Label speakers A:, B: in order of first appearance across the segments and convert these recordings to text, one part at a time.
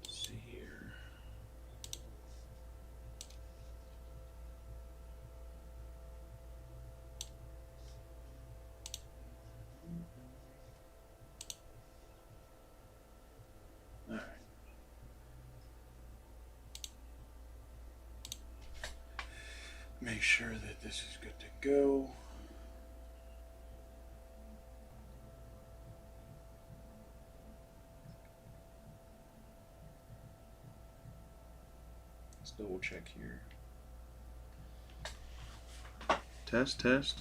A: see here. All right. Make sure that this is good to go. Let's double check here. Test, test.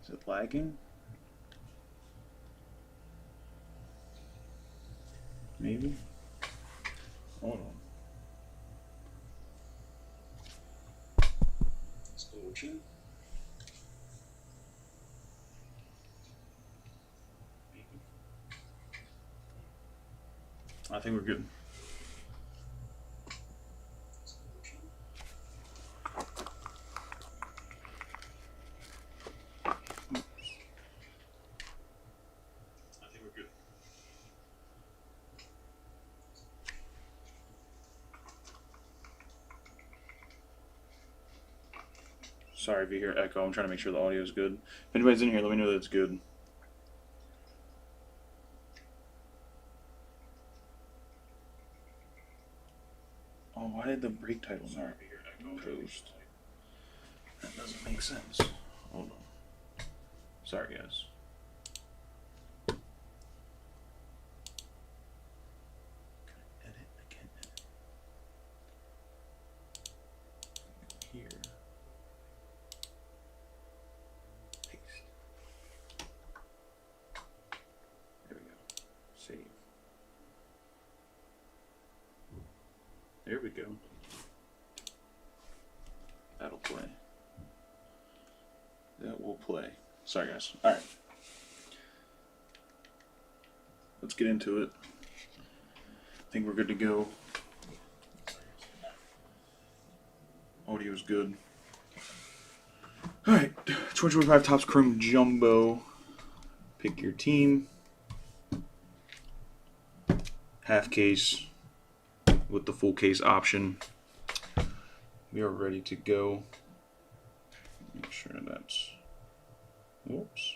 A: Is it lagging? Maybe. Hold on. Let's double check. I think we're good. Sorry if you hear echo. I'm trying to make sure the audio is good. If anybody's in here, let me know that it's good. Oh, why did the break title not post? That doesn't make sense. Hold on. Sorry, guys. Edit. I can't edit. Here. Paste. There we go. Save. There we go. That'll play. That will play. Sorry, guys. All right. Let's get into it. I think we're good to go. Audio's good. All right. 2025 Topps Chrome Jumbo. Pick your team. Half case with the full case option. We are ready to go. Make sure that's. Whoops.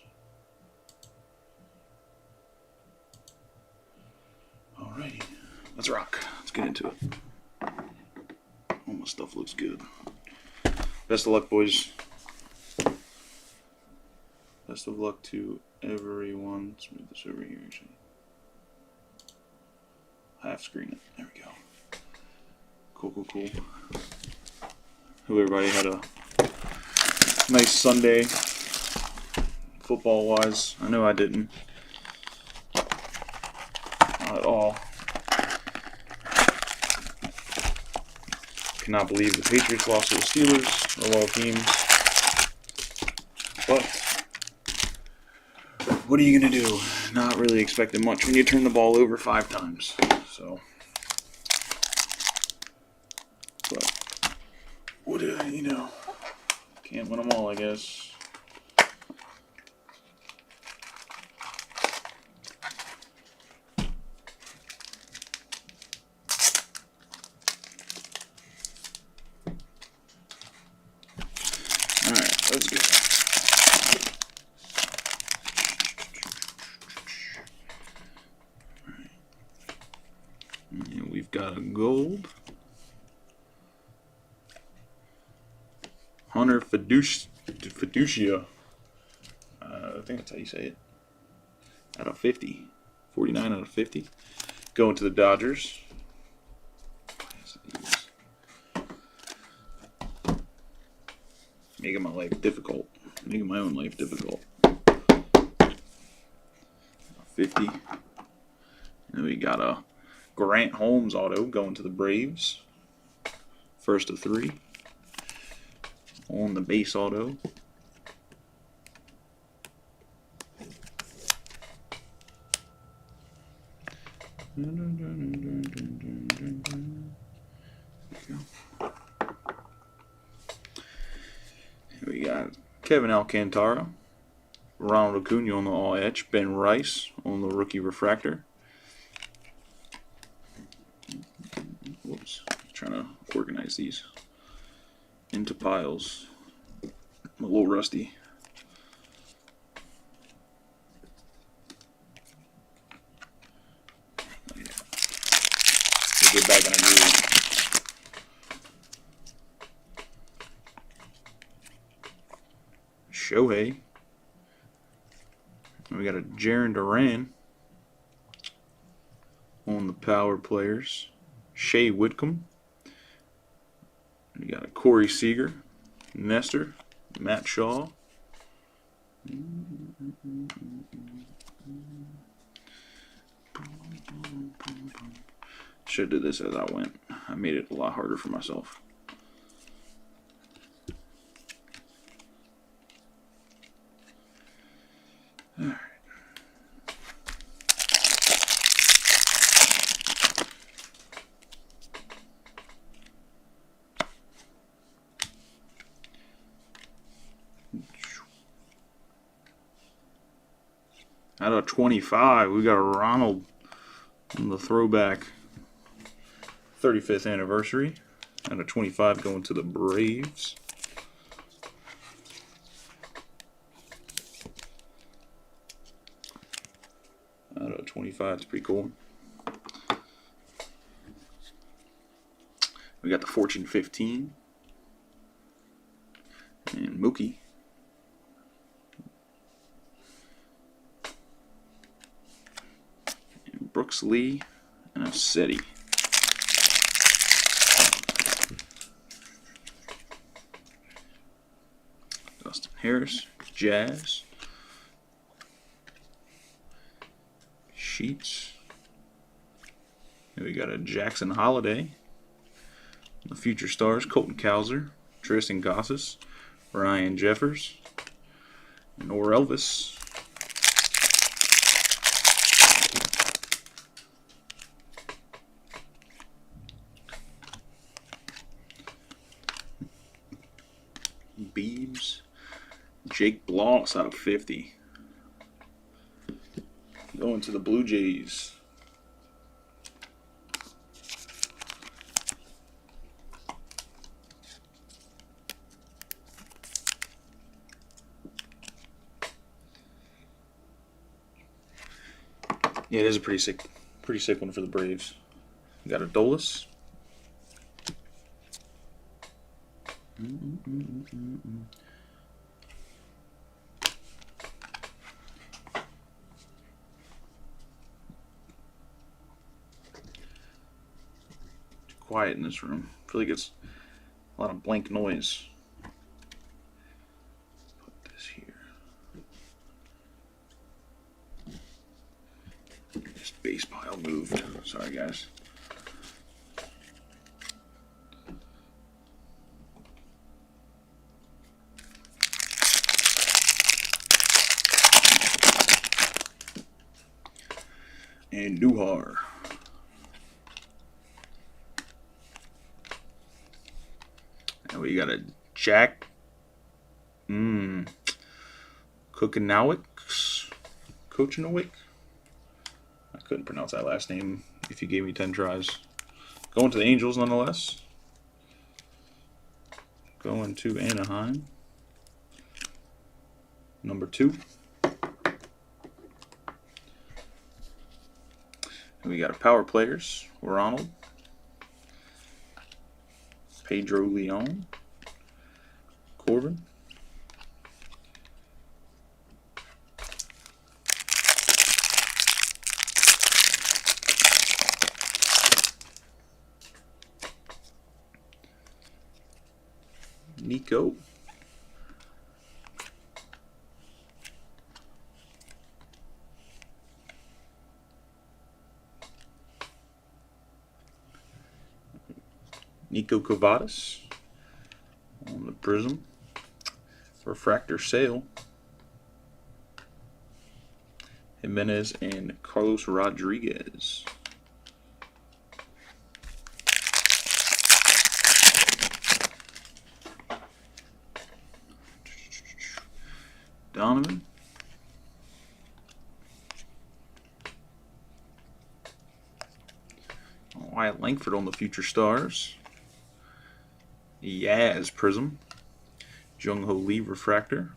A: Alrighty, let's rock. Let's get into it. All my stuff looks good. Best of luck, boys. Best of luck to everyone. Let's move this over here, actually. Half screen it. There we go. Cool, cool, cool. Hope everybody had a nice Sunday, football-wise. I know I didn't. Not at all. Cannot believe the Patriots lost to the Steelers, of all teams. But what are you going to do? Not really expecting much when you turn the ball over 5 times. So, but what you know, can't win them all, I guess. All right, let's go. And we've got a gold. Hunter Fiducia. I think that's how you say it. Out of 50. 49 out of 50. Going to the Dodgers. Making my life difficult. Making my own life difficult. 50. And we got a Grant Holmes auto going to the Braves. First of 3. On the base auto. Here we got Kevin Alcantara, Ronald Acuna on the all etch, Ben Rice on the rookie refractor. Whoops, trying to organize these into piles. I'm a little rusty. We'll get back in a groove. Shohei. We got a Jarren Duran on the power players. Shea Whitcomb. We got a Corey Seager, Nestor, Matt Shaw. Should have did this as I went. I made it a lot harder for myself. All right. Out of 25, we got a Ronald on the throwback 35th anniversary. Out of 25 going to the Braves. Out of 25, it's pretty cool. We got the Fortune 15. And Mookie. And Brooks Lee and a SETI. Dustin Harris, Jazz. Sheets. And we got a Jackson Holiday. The Future Stars, Colton Cowser, Tristan Casas, Ryan Jeffers, and Or Elvis. Beebs, Jake Bloss out of 50. Going to the Blue Jays. Yeah, it is a pretty sick one for the Braves. We got a Dolis. Quiet in this room. I feel like it's a lot of blank noise. Put this here. This base pile moved. Sorry, guys. And Duhar. And we got a Jack Kochanowicz. I couldn't pronounce that last name if you gave me 10 tries. Going to the Angels nonetheless. Going to Anaheim. Number 2. And we got a power players. Ronald. Pedro Leon. Corbin. Nico. Nico Cavadas on the Prism. Refractor Sale. Jimenez and Carlos Rodriguez. Donovan. Wyatt Langford on the Future Stars. Yaz Prism. Jung Ho Lee Refractor.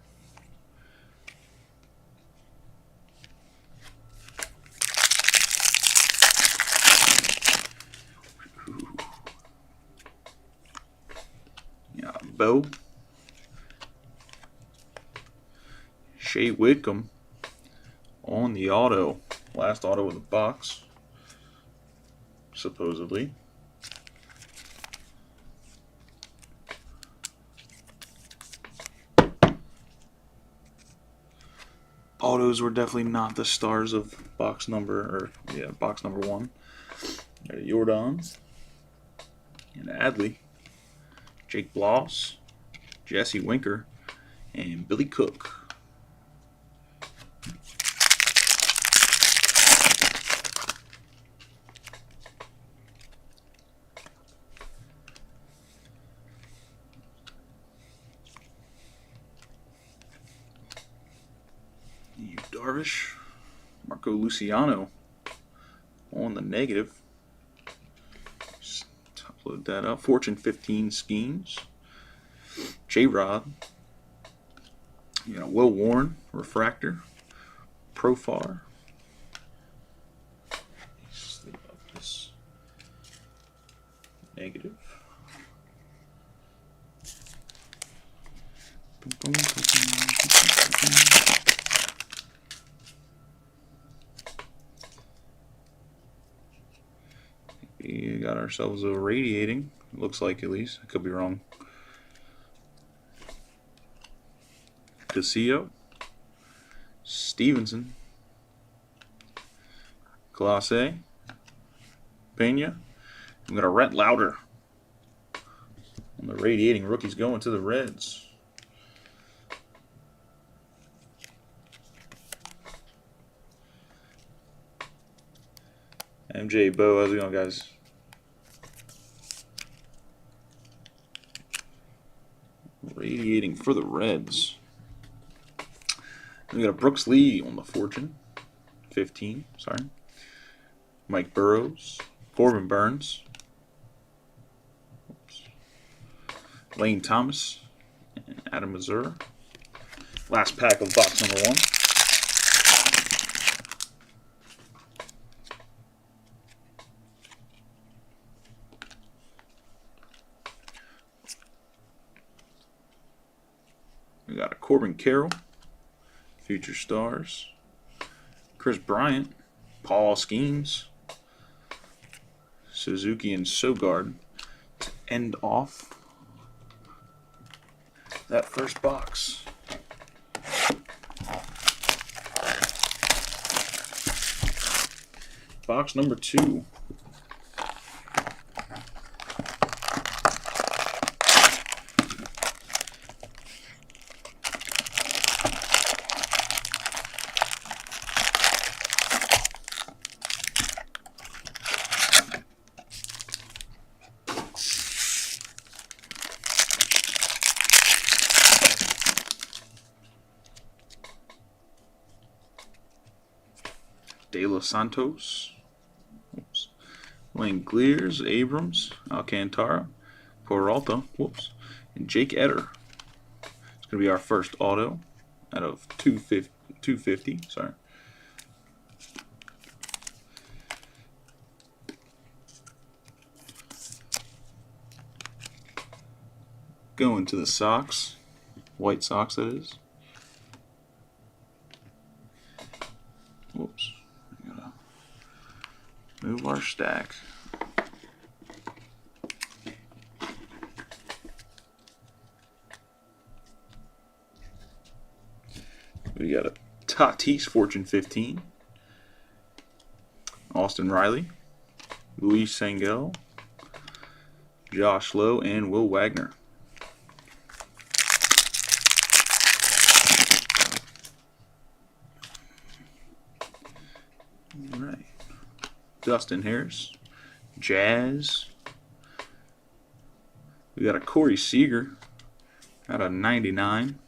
A: Yeah, Bo. Shea Whitcomb on the auto. Last auto of the box, supposedly. Autos were definitely not the stars of box number, box number 1. Jordan and Adley, Jake Bloss, Jesse Winker, and Billy Cook. Darvish, Marco Luciano on the negative. Just upload that up. Fortune 15 Schemes. J-Rod. Will Warren Refractor. Profar. Sleeve up this negative. We got ourselves a radiating. Looks like, at least. I could be wrong. Castillo. Stevenson. Clase. Pena. We got a Rhett Lauder on the radiating. Rookies going to the Reds. MJ Bo, how's it going, guys? Radiating for the Reds. We got a Brooks Lee on the Fortune. 15, sorry. Mike Burrows. Corbin Burns. Oops. Lane Thomas. And Adam Mazur. Last pack of box number 1. We got a Corbin Carroll, Future Stars, Chris Bryant, Paul Skeens, Suzuki and Sogard to end off that first box. Box number 2. De Los Santos, Wayne Clears, Abrams, Alcantara, Peralta, and Jake Eder. It's going to be our first auto out of 250. Sorry. Going to the Sox, White Sox that is. Whoops. Move our stack. We got a Tatis Fortune 15. Austin Riley. Luis Sangel. Josh Lowe, and Will Wagner. All right. Dustin Harris, Jazz. We got a Corey Seager out of 99.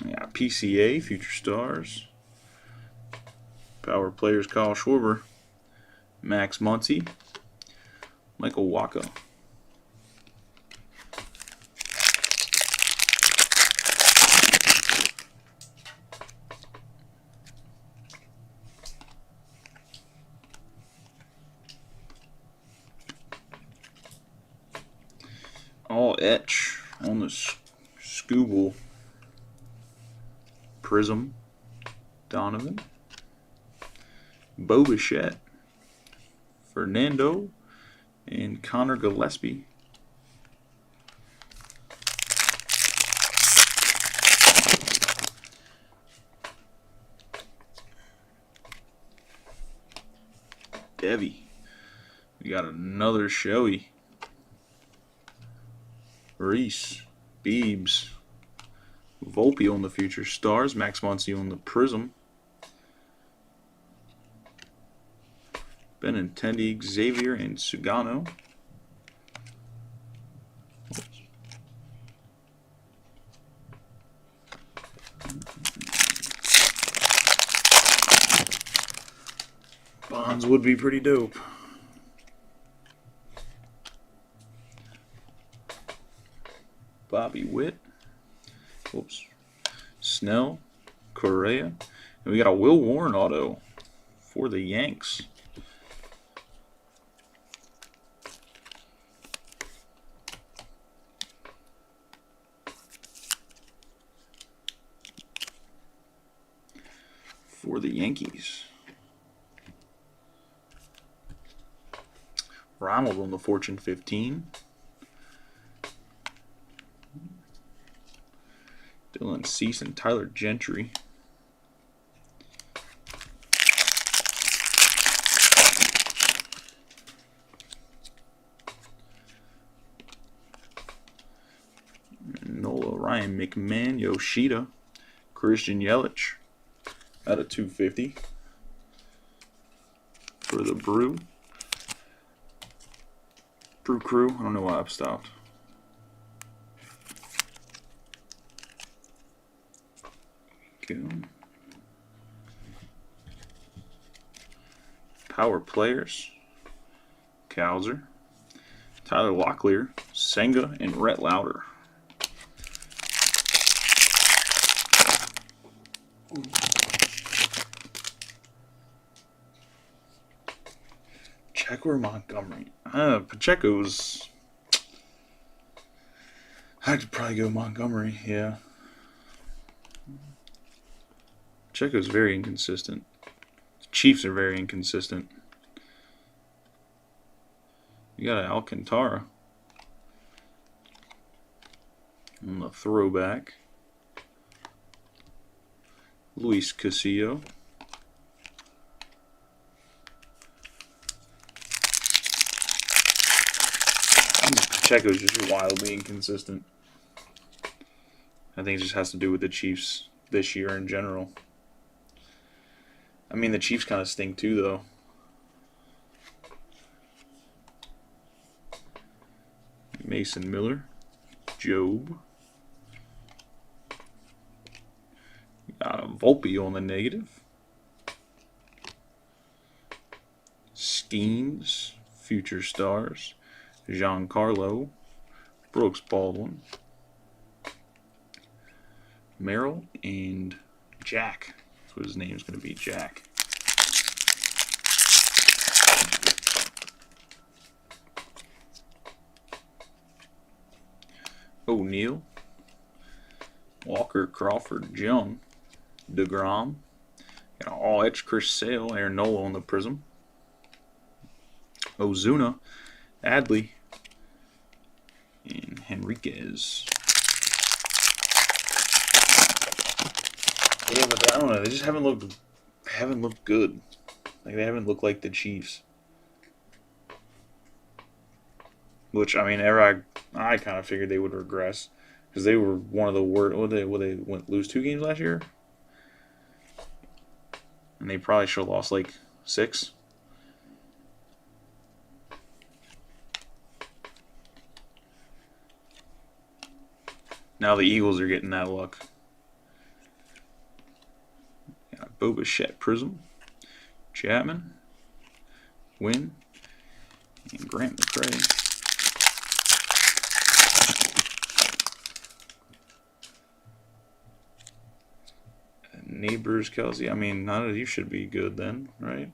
A: Yeah, PCA, Future Stars. Power Players, Kyle Schwarber, Max Muncy, Michael Waka. All etch on the Scooble. Prism, Donovan, Bo Bichette, Fernando, and Connor Gillespie. Devi. We got another Shoei. Reese, Beebs, Volpe on the Future Stars, Max Muncy on the Prism, Benintendi, Xavier, and Sugano. Bonds would be pretty dope. Bobby Witt. Whoops. Snell, Correa, and we got a Will Warren auto for the Yanks. For the Yankees. Ronald on the Fortune 15. Dylan Cease and Tyler Gentry. Nola, Ryan McMahon, Yoshida, Christian Yelich out of 250 for the Brew Crew. I don't know why I've stopped. Power Players, Cowser, Tyler Locklear, Senga, and Rhett Lauder. Pacheco or Montgomery? Pacheco's... I could probably go Montgomery, yeah. Pacheco's very inconsistent. The Chiefs are very inconsistent. You got an Alcantara on the throwback. Luis Castillo. Pacheco's just wildly inconsistent. I think it just has to do with the Chiefs this year in general. I mean, the Chiefs kind of stink too, though. Mason Miller, Job. Got a Volpe on the negative. Schemes, Future Stars, Giancarlo, Brooks Baldwin, Merrill, and Jack. That's what his name is going to be, Jack. O'Neal, Walker, Crawford, Jung, DeGrom, got all etched Chris Sale, Aaron Nola on the Prism, Ozuna, Adley, and Henry Enriquez. Yeah, but I don't know. They just haven't looked good. Like they haven't looked like the Chiefs. Which I mean, I kind of figured they would regress because they were one of the worst. They went lose 2 games last year, and they probably should have lost like 6. Now the Eagles are getting that luck. Got Boba Fett Prism, Chapman, Wynn, and Grant McCray. Neighbors, Kelsey. I mean, none of you should be good then, right?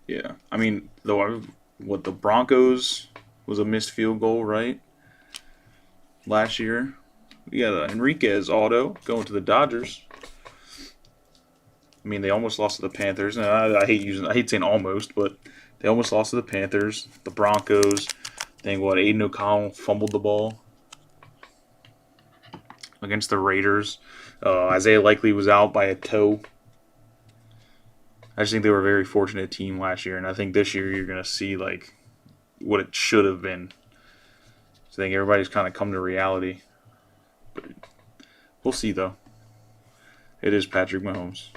A: Yeah. I mean, what the Broncos was a missed field goal, right? Last year. We got a Enriquez auto going to the Dodgers. I mean, they almost lost to the Panthers. And I hate saying almost, but they almost lost to the Panthers. The Broncos. I think Aiden O'Connell fumbled the ball against the Raiders. Isaiah Likely was out by a toe. I just think they were a very fortunate team last year, and I think this year you're going to see like what it should have been. So I think everybody's kind of come to reality. But we'll see, though. It is Patrick Mahomes.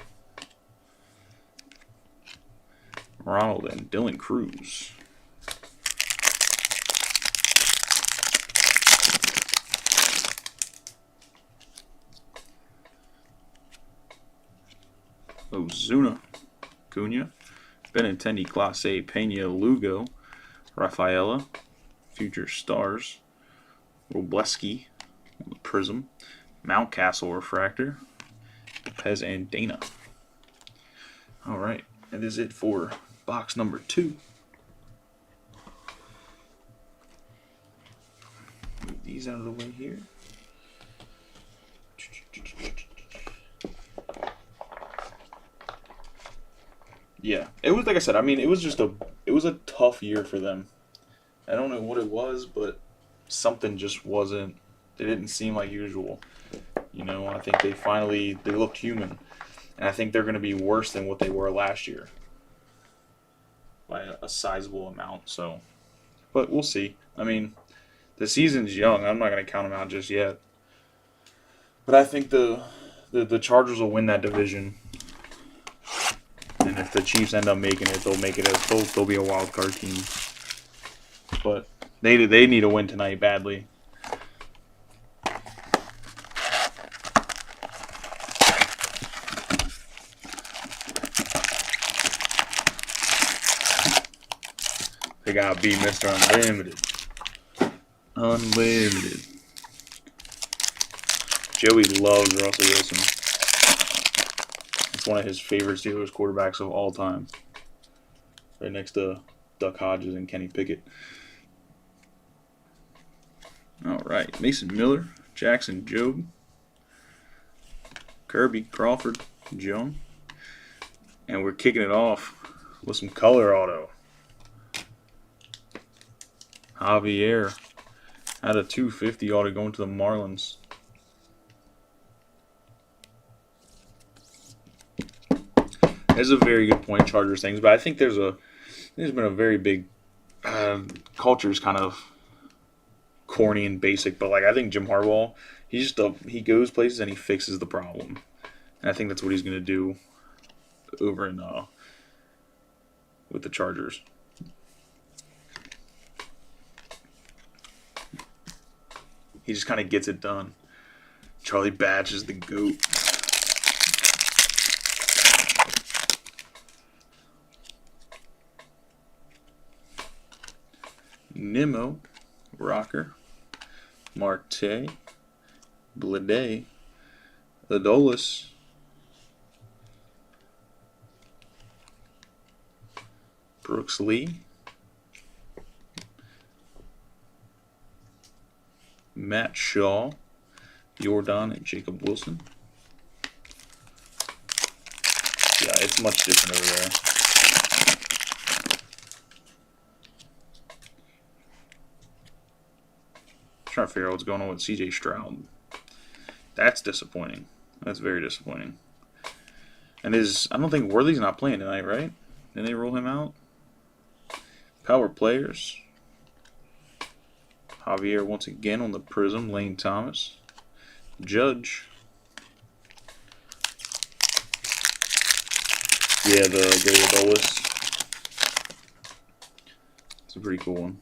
A: Ronald and Dylan Cruz. Ozuna, Cunha, Benintendi, Clase, Pena, Lugo, Rafaela, Future Stars, Robleski, Prism, Mountcastle Refractor, Pez and Dana. All right, that is it for box number 2. Move these out of the way here. Yeah, it was like I said. I mean, it was a tough year for them. I don't know what it was, but something just wasn't. They didn't seem like usual. You know, I think they looked human, and I think they're going to be worse than what they were last year by a sizable amount. So, but we'll see. I mean, the season's young. I'm not going to count them out just yet. But I think the Chargers will win that division. And if the Chiefs end up making it, they'll make it they'll be a wild card team. But they need a win tonight badly. They gotta beat Mr. Unlimited. Unlimited. Joey loves Russell Wilson. It's one of his favorite Steelers quarterbacks of all time. Right next to Duck Hodges and Kenny Pickett. All right. Mason Miller, Jackson Jobe, Kirby, Crawford, Joan. And we're kicking it off with some color auto. Javier out of 250 auto going to the Marlins. That's a very good point, Chargers things, but I think there's been a very big culture's kind of corny and basic, but like I think Jim Harbaugh, he goes places and he fixes the problem, and I think that's what he's going to do over in with the Chargers. He just kind of gets it done. Charlie Batch is the GOAT. Nimmo, Rocker, Marte, Blade, Adolis, Brooks Lee, Matt Shaw, Jordan, and Jacob Wilson. Yeah, it's much different over there. trying to figure out what's going on with C.J. Stroud. That's disappointing. That's very disappointing. And I don't think Worthy's not playing tonight, right? Didn't they roll him out? Power players. Javier once again on the Prism. Lane Thomas. Judge. Yeah, the David Bolus. It's a pretty cool one.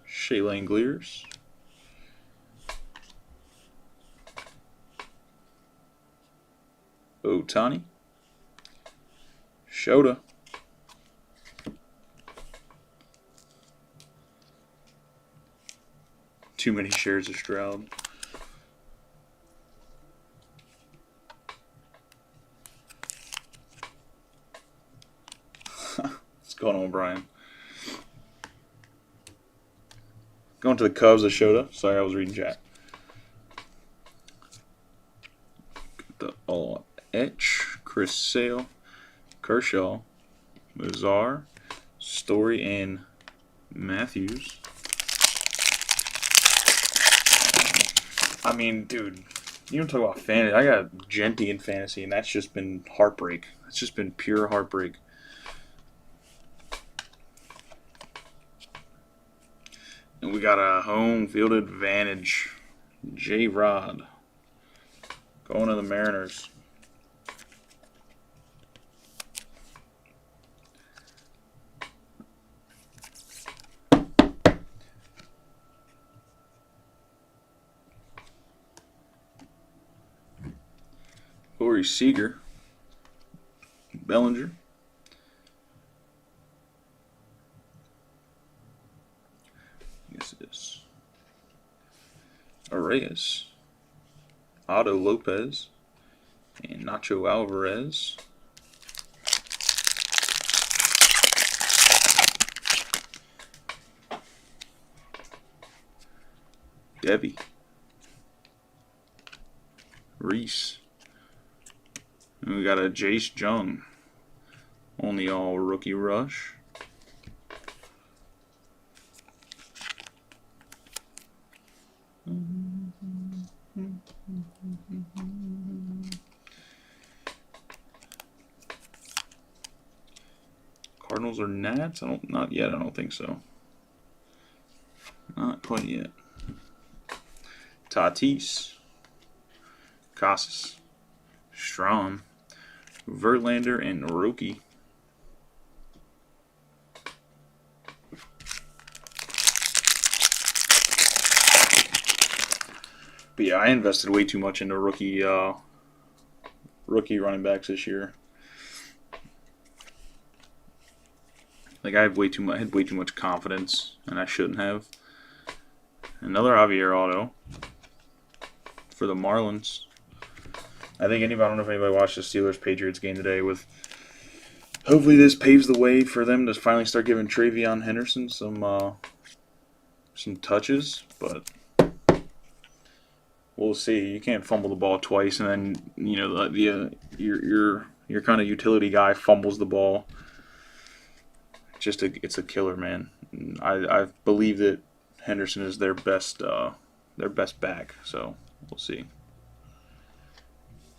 A: Shea Langeliers. Otani. Shota. Too many shares of Stroud. What's going on, Brian? Going to the Cubs of Shota. Sorry, I was reading chat. The all etch. Chris Sale. Kershaw. Mazar. Story and Matthews. I mean, dude, you don't talk about fantasy. I got Genty in fantasy, and that's just been heartbreak. It's just been pure heartbreak. And we got a home field advantage. J-Rod. Going to the Mariners. Corey Seager. Bellinger. Yes, it is. Arraez. Otto Lopez. And Nacho Alvarez. Debbie. Reese. And we got a Jace Jung on the all rookie rush. Cardinals or Nats? Not yet. I don't think so. Not quite yet. Tatis, Casas, Strahm, Verlander, and Roki. But yeah, I invested way too much into rookie running backs this year. Like I had way too much confidence, and I shouldn't have. Another Javier auto for the Marlins. I don't know if anybody watched the Steelers-Patriots game today. Hopefully this paves the way for them to finally start giving Travion Henderson some touches, but we'll see. You can't fumble the ball twice, and then your kind of utility guy fumbles the ball. It's a killer, man. I believe that Henderson is their best back, so we'll see.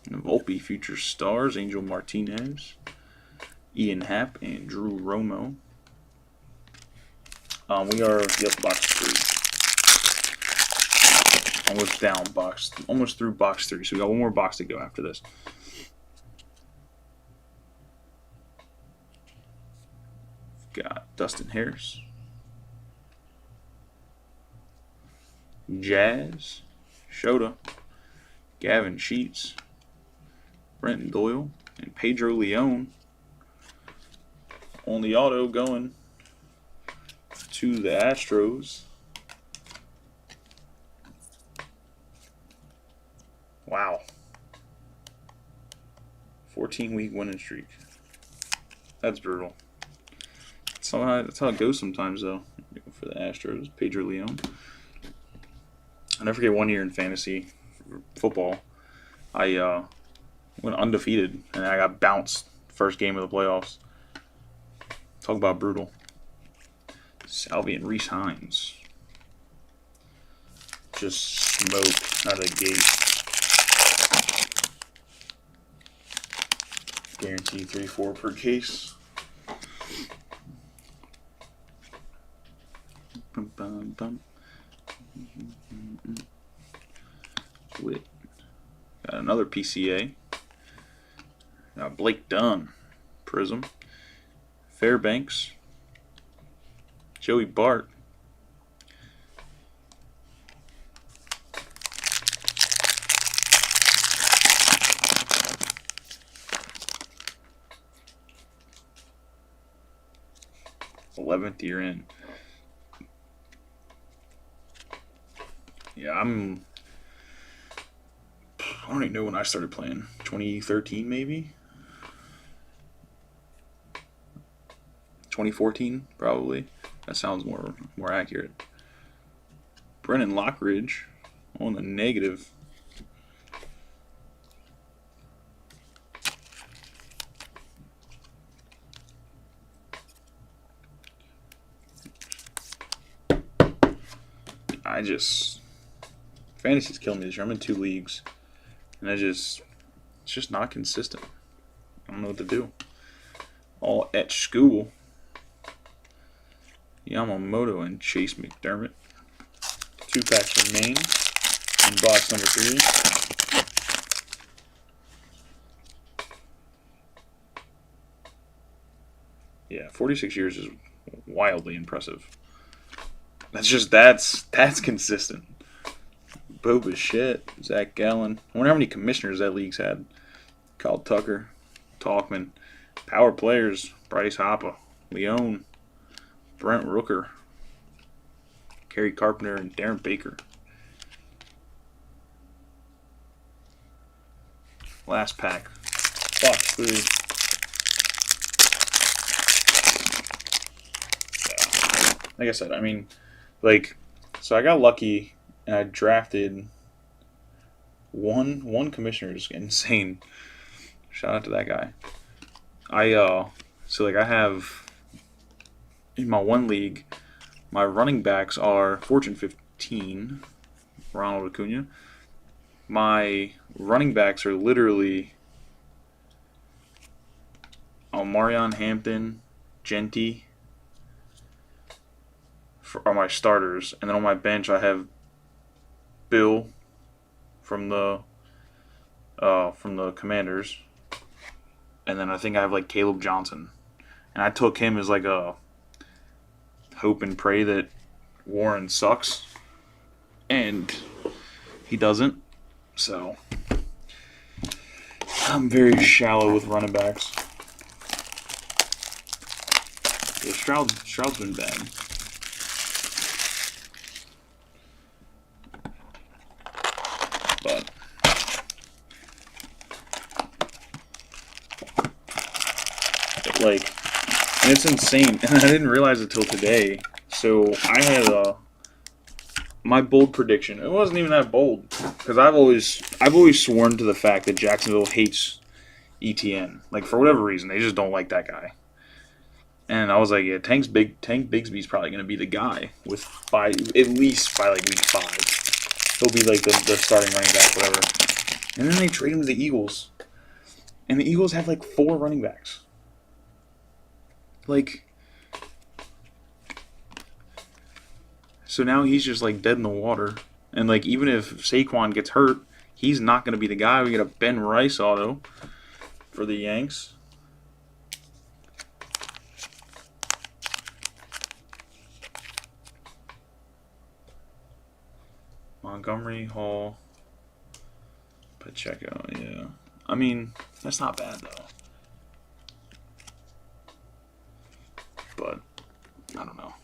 A: Volpe, future stars, Angel Martinez, Ian Happ, and Drew Romo. We are box 3. Almost through box 3. So we got one more box to go after this. Got Dustin Harris, Jazz, Shota, Gavin Sheets, Brenton Doyle, and Pedro Leon on the auto going to the Astros. Wow. 14-week winning streak. That's brutal. That's how it goes sometimes, though, for the Astros. Pedro Leon. I'll never forget one year in fantasy football, I went undefeated, and I got bounced first game of the playoffs. Talk about brutal. Salvi and Reese Hines. Just smoked out of the gate. Guarantee 3-4 per case. Bum, bum, bum. Wit. Got another PCA. Got Blake Dunn. Prism. Fairbanks. Joey Bart. th year in. Yeah, I don't even know when I started playing. 2013 maybe? 2014 probably. That sounds more accurate. Brennan Lockridge on the negative. Fantasy's killing me this year. I'm in 2 leagues, and it's just not consistent. I don't know what to do. All at school. Yamamoto and Chase McDermott. 2 packs remain in box number 3. Yeah, 46 years is wildly impressive. That's consistent. Boba shit. Zach Gallen. I wonder how many commissioners that league's had. Kyle Tucker, Talkman, power players, Bryce Hopper, Leone, Brent Rooker, Kerry Carpenter, and Darren Baker. Last pack. Box 3. Yeah. Like I said, so I got lucky and I drafted one commissioner. Is insane. Shout out to that guy. I have in my one league, my running backs are Fortune 15, Ronald Acuna. My running backs are literally Marion Hampton, Genty are my starters, and then on my bench I have Bill from the Commanders, and then I think I have Caleb Johnson, and I took him as a hope and pray that Warren sucks, and he doesn't. So I'm very shallow with running backs. Yeah, Stroud's been bad. But and it's insane. And I didn't realize it till today. So I had my bold prediction. It wasn't even that bold because I've always sworn to the fact that Jacksonville hates ETN. For whatever reason, they just don't like that guy. And I was like, yeah, Tank Bigsby's probably going to be the guy at least by week 5. He'll be the starting running back, whatever. And then they trade him to the Eagles. And the Eagles have 4 running backs. So now he's just dead in the water. And even if Saquon gets hurt, he's not going to be the guy. We get a Ben Rice auto for the Yanks. Montgomery, Hall, Pacheco, yeah. I mean, that's not bad, though. But, I don't know.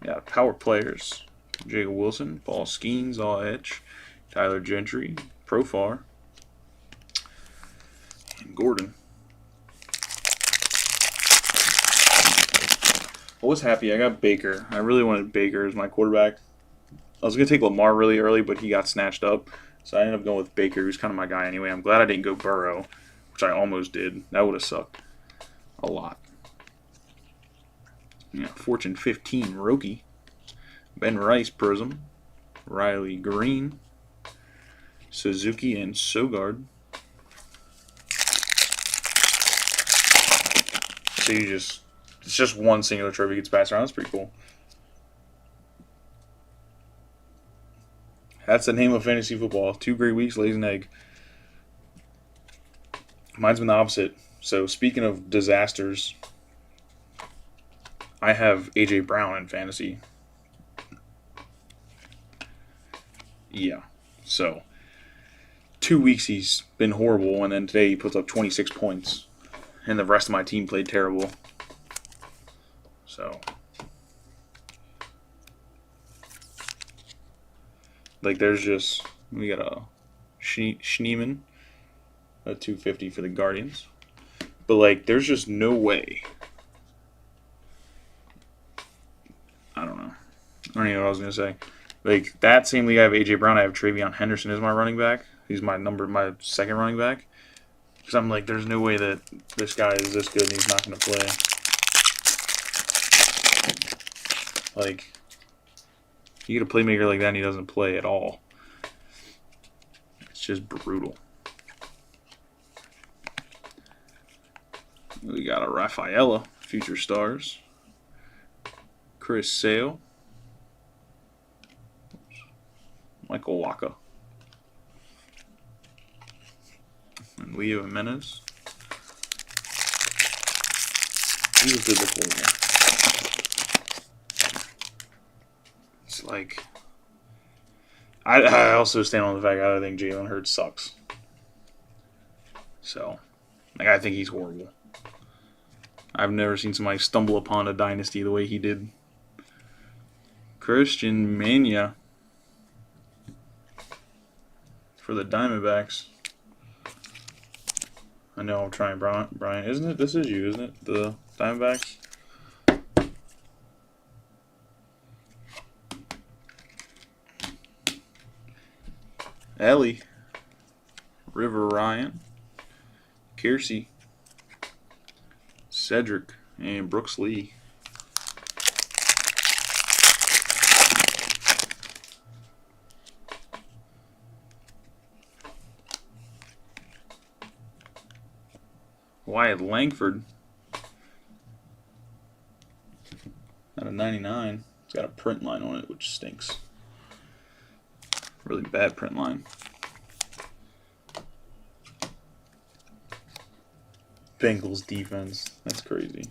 A: Yeah, power players. Jacob Wilson, Paul Skeens, all edge. Tyler Gentry, Profar, and Gordon. I was happy I got Baker. I really wanted Baker as my quarterback. I was going to take Lamar really early, but he got snatched up. So I ended up going with Baker, who's kind of my guy anyway. I'm glad I didn't go Burrow. which I almost did. That would have sucked a lot. Yeah, Fortune 15 rookie. Ben Rice Prism. Riley Green. Suzuki and Sogard. So it's just one singular trophy gets passed around. That's pretty cool. That's the name of fantasy football. 2 great weeks, lays an egg. Mine's been the opposite. So speaking of disasters, I have A.J. Brown in fantasy. Yeah. So 2 weeks he's been horrible, and then today he puts up 26 points. And the rest of my team played terrible. So, like, we got a Schneeman at 250 for the Guardians. But, like, there's just no way. I don't know. I don't even know what I was going to say. Like, that same league I have A.J. Brown, I have Travion Henderson as my running back. He's my second running back. Because I'm like, there's no way that this guy is this good and he's not going to play. Like, you get a playmaker like that and he doesn't play at all. It's just brutal. We got a Rafaela, Future Stars. Chris Sale. Michael Waka. And Leo Jimenez. He was the cool one. It's like, I also stand on the fact I think Jalen Hurts sucks. So, like, I think he's horrible. I've never seen somebody stumble upon a dynasty the way he did. Christian Mania for the Diamondbacks. I know I'm trying, Brian. Isn't it? This is you, isn't it? The Diamondbacks? Ellie. River Ryan. Kiersey. Cedric. And Brooks Lee. Wyatt Langford out of 99. It's got a print line on it, which stinks. Really bad print line. Bengals defense. That's crazy.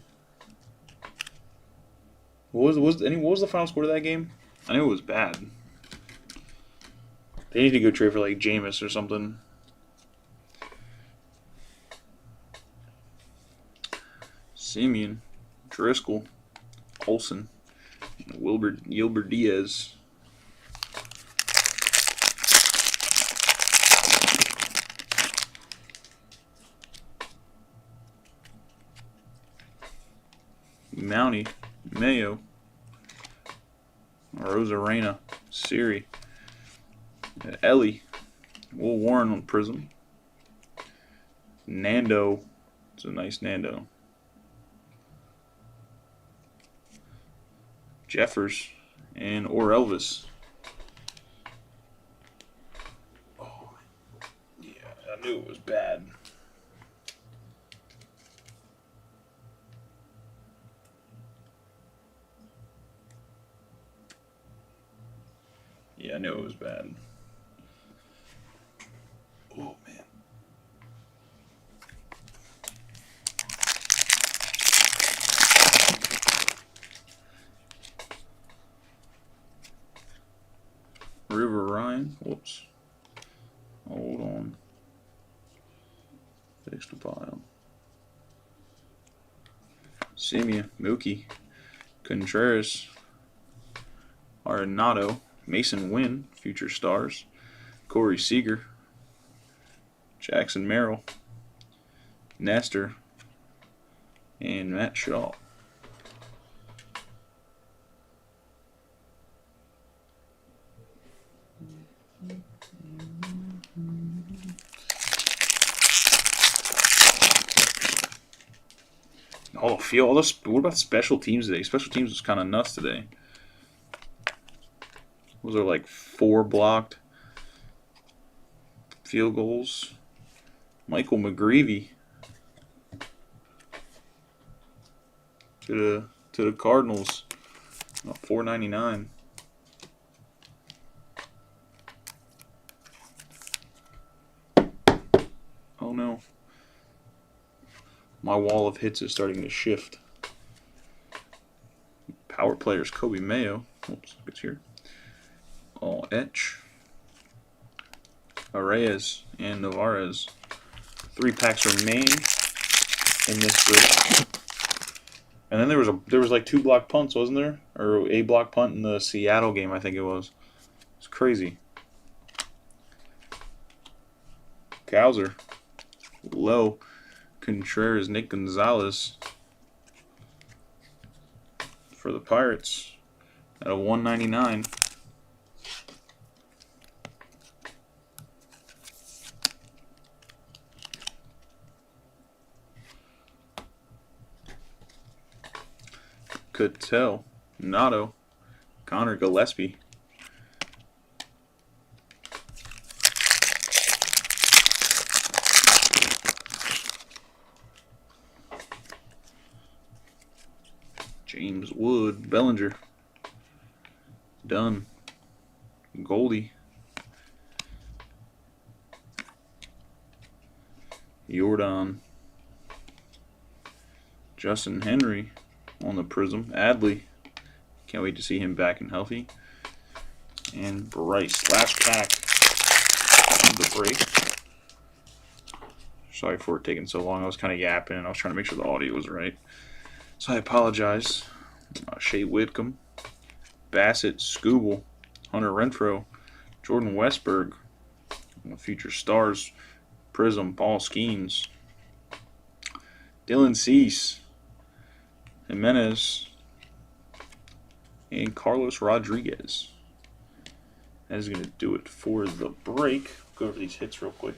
A: What was the final score of that game? I knew it was bad. They need to go trade for like Jameis or something. Simeon, Driscoll, Olsen, Gilbert Diaz. Mountie, Mayo, Rosarena, Siri, Ellie, Will Warren on Prism, Nando. It's a nice Nando. Jeffers and Elvis. Oh, yeah, I knew it was bad. Yeah, I knew it was bad. Oh, man. River Ryan. Whoops. Hold on. Fixed the pile. Simeon. Mookie. Contreras. Arenado. Mason Wynn. Future Stars. Corey Seager. Jackson Merrill. Nestor. And Matt Shaw. Oh, feel all this. What about special teams today? Special teams was kind of nuts today. Was there like 4 blocked field goals? Michael McGreevy to the Cardinals. $4.99. Oh no. My wall of hits is starting to shift. Power players Kobe Mayo. Oops, it's here. All etch. Arraez and Navarez. 3 packs remain in this break. And then there was like 2 block punts, wasn't there? Or a block punt in the Seattle game, I think it was. It's crazy. Cowser. Low. Contreras, Nick Gonzalez for the Pirates at a $1.99. Could tell. Nato. Connor Gillespie. James Wood. Bellinger. Dunn. Goldie. Jordan. Justin Henry on the Prism. Adley. Can't wait to see him back and healthy. And Bryce. Last pack of the break. Sorry for it taking so long. I was kind of yapping and I was trying to make sure the audio was right. So I apologize. Shea Whitcomb. Bassett. Scooble. Hunter Renfroe. Jordan Westberg. Future Stars. Prism. Paul Skeens. Dylan Cease. Jimenez. And Carlos Rodriguez. That is going to do it for the break. Go over these hits real quick.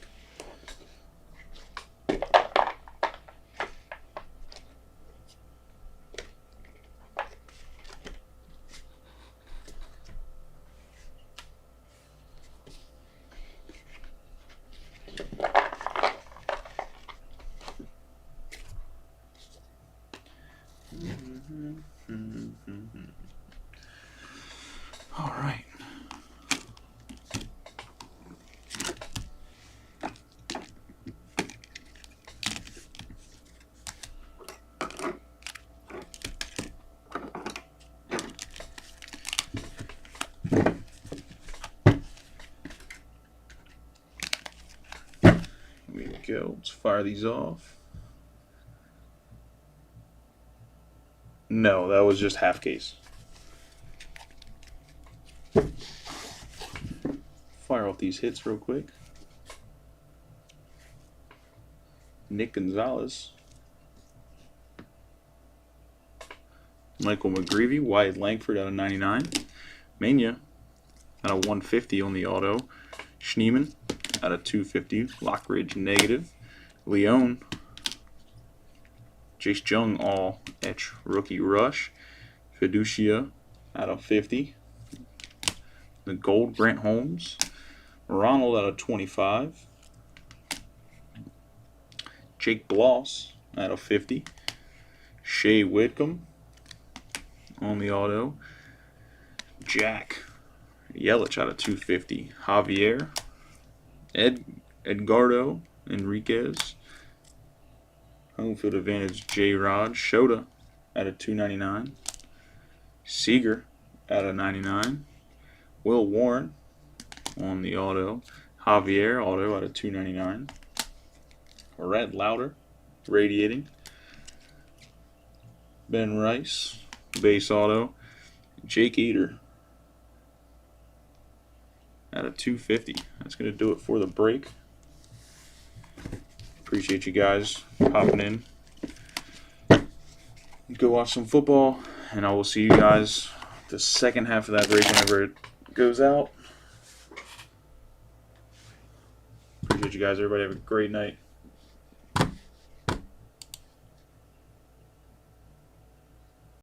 A: All right. Here we go. Let's fire these off. No, that was just half case. Fire off these hits real quick. Nick Gonzalez. Michael McGreevy. Wyatt Langford out of 99. Mania out of 150 on the auto. Schneeman out of 250. Lockridge negative. Leone. Jace Jung all etch rookie rush. Fiducia out of 50. The gold Grant Holmes. Ronald out of 25. Jake Bloss out of 50. Shea Whitcomb on the auto. Jack Yelich out of 250. Javier. Edgardo Enriquez. Home field advantage J-Rod. Shota out of 299. Seager out of 99. Will Warren on the auto. Javier auto out of 299. Red Lauder radiating. Ben Rice base auto. Jake Eater out of 250. That's going to do it for the break. Appreciate you guys popping in. Go watch some football, and I will see you guys the second half of that break whenever it goes out. Appreciate you guys. Everybody have a great night.